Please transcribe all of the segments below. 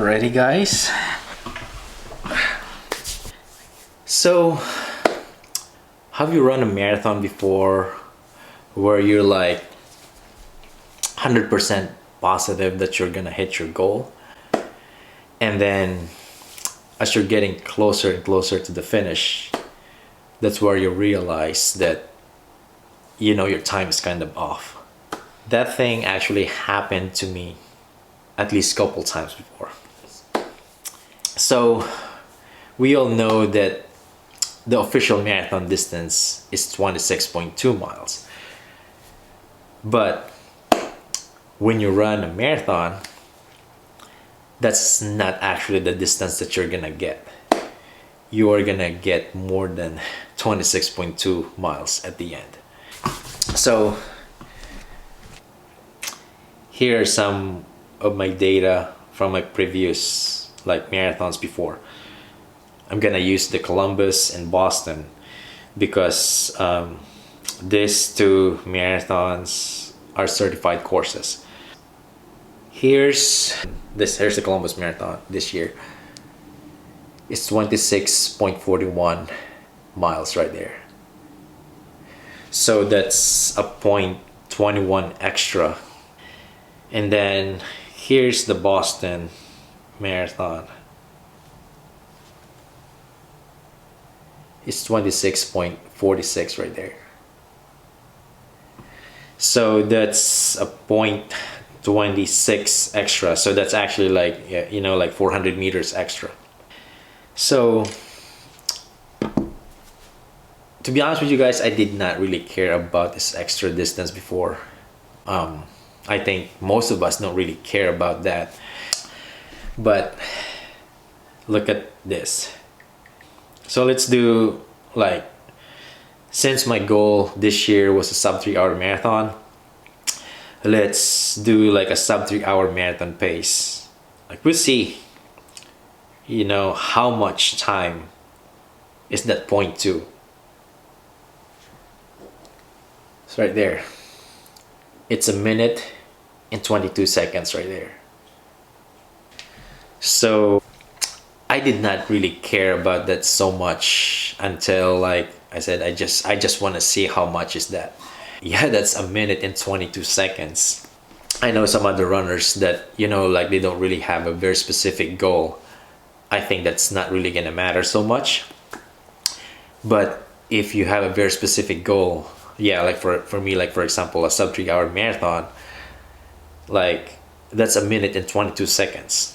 Ready, guys? So, have you run a marathon before where you're like 100% positive that you're gonna hit your goal, and then as you're getting closer and closer to the finish, that's where you realize that your time is kind of off? That thing actually happened to me at least a couple times before. So we all know that the official marathon distance is 26.2 miles. But when you run a marathon, that's not actually the distance that you're gonna get. You are gonna get more than 26.2 miles at the end. So here are some of my data from my previous marathons before. I'm gonna use the Columbus and Boston because these two marathons are certified courses. Here's the Columbus Marathon this year. It's 26.41 miles right there. So that's a 0.21 extra. And then here's the Boston Marathon. It's 26.46 right there. So that's a 0.26 extra. So that's actually like 400 meters extra. So to be honest with you guys, I did not really care about this extra distance before. I think most of us don't really care about that. But look at this. So let's do since my goal this year was a sub 3 hour marathon, let's do a sub 3 hour marathon pace. We'll see, how much time is that 0.2. It's right there. It's 1 minute and 22 seconds right there. So I did not really care about that so much until I said I just want to see how much is that. Yeah, that's 1 minute and 22 seconds. I know some other runners that they don't really have a very specific goal. I think that's not really gonna matter so much. But if you have a very specific goal, yeah, for me, for example, a sub 3 hour marathon, that's 1 minute and 22 seconds.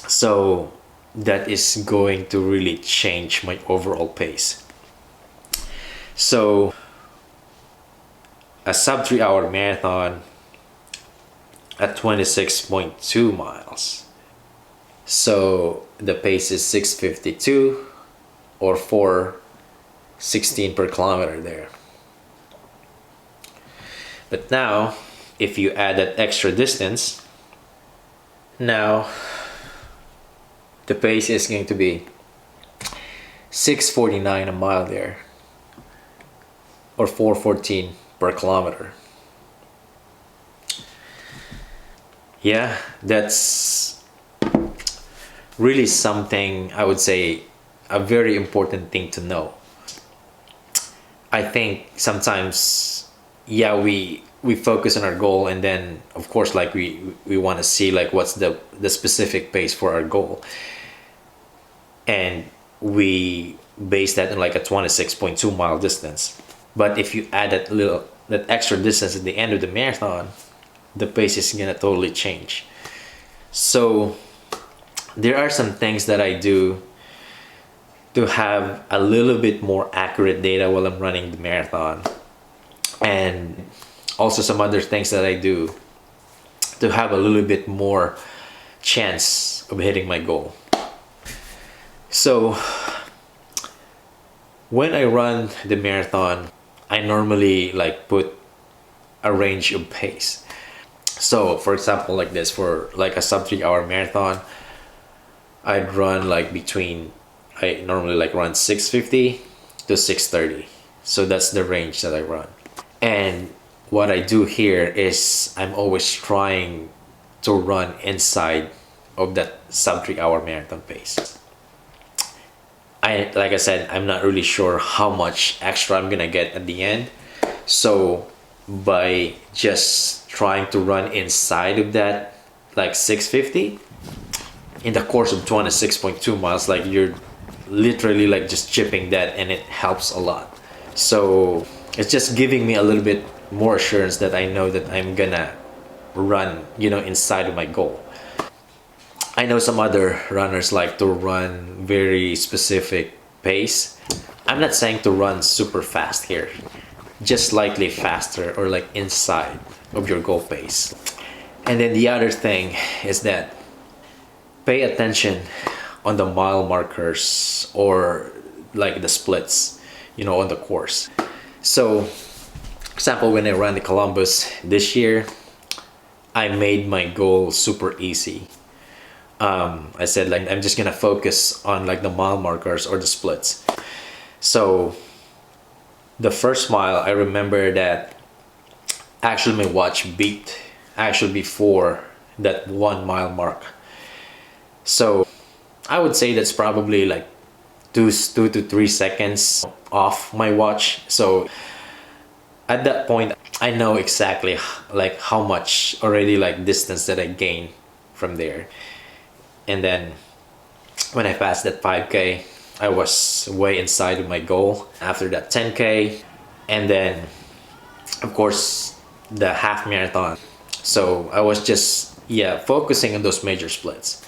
So that is going to really change my overall pace. So a sub 3 hour marathon at 26.2 miles. So the pace is 6:52 or 4:16 per kilometer there. But now, if you add that extra distance, now the pace is going to be 6:49 a mile there, or 4:14 per kilometer. Yeah, that's really something, I would say, a very important thing to know. I think sometimes, yeah, we focus on our goal, and then of course we want to see what's the specific pace for our goal, and we base that on a 26.2 mile distance. But if you add that extra distance at the end of the marathon, the pace is gonna totally change. So there are some things that I do to have a little bit more accurate data while I'm running the marathon, and also some other things that I do to have a little bit more chance of hitting my goal. So when I run the marathon, I normally put a range of pace. So for example, this, for a sub 3 hour marathon, I'd run I normally run 6:50 to 6:30. So that's the range that I run. And what I do here is I'm always trying to run inside of that sub 3 hour marathon pace. Like I said, I'm not really sure how much extra I'm gonna get at the end. So by just trying to run inside of that, like 650 in the course of 26.2 miles, like you're literally like just chipping that, and it helps a lot. So it's just giving me a little bit more assurance that I know that I'm gonna run, you know, inside of my goal. I know some other runners like to run very specific pace. I'm not saying to run super fast here, just slightly faster or like inside of your goal pace. And then the other thing is that pay attention on the mile markers or like the splits, you know, on the course. So, for example, when I ran the Columbus this year, I made my goal super easy. I said like I'm just gonna focus on like the mile markers or the splits. So the first mile, I remember that actually my watch beat actually before that 1 mile mark. So I would say that's probably like 2 to 3 seconds off my watch. So at that point, I know exactly like how much already like distance that I gained from there. And then when I passed that 5K, I was way inside of my goal. After that 10K, and then of course the half marathon. So I was just, yeah, focusing on those major splits.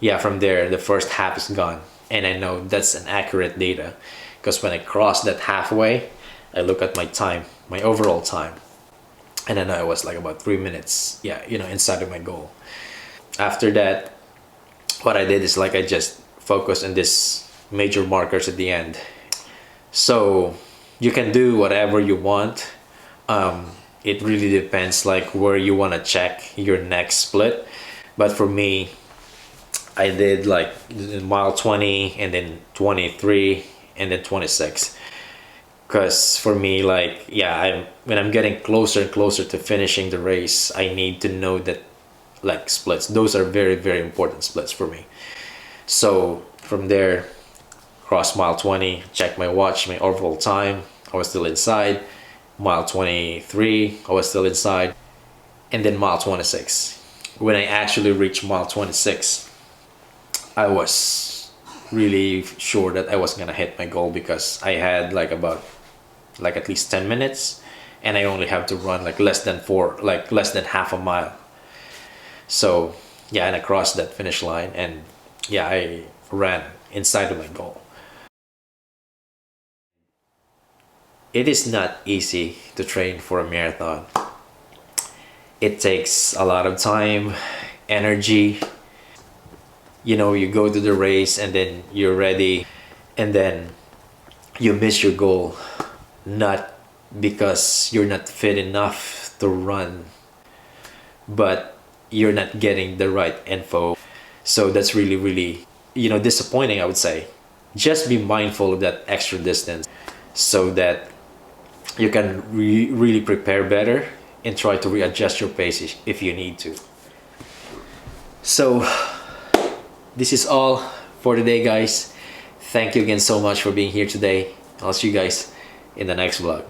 Yeah, from there the first half is gone, and I know that's an accurate data because when I crossed that halfway, I look at my time, my overall time, and I know I was like about 3 minutes, yeah, you know, inside of my goal. After that, what I did is like I just focused on this major markers at the end. So you can do whatever you want. It really depends like where you want to check your next split. But for me, I did like mile 20 and then 23 and then 26. Because for me, like, yeah, when I'm getting closer and closer to finishing the race, I need to know that like splits, those are very, very important splits for me. So from there, cross mile 20, check my watch, my overall time, I was still inside. Mile 23, I was still inside. And then mile 26, when I actually reached mile 26, I was really sure that I was gonna hit my goal because I had like about like at least 10 minutes, and I only have to run like less than half a mile. So yeah, and I crossed that finish line, and yeah, I ran inside of my goal. It is not easy to train for a marathon. It takes a lot of time, energy. You know, you go to the race and then you're ready, and then you miss your goal, not because you're not fit enough to run, but you're not getting the right info. So that's really, really, you know, disappointing, I would say. Just be mindful of that extra distance so that you can really prepare better and try to readjust your pace if you need to. So this is all for today, guys. Thank you again so much for being here today. I'll see you guys in the next vlog.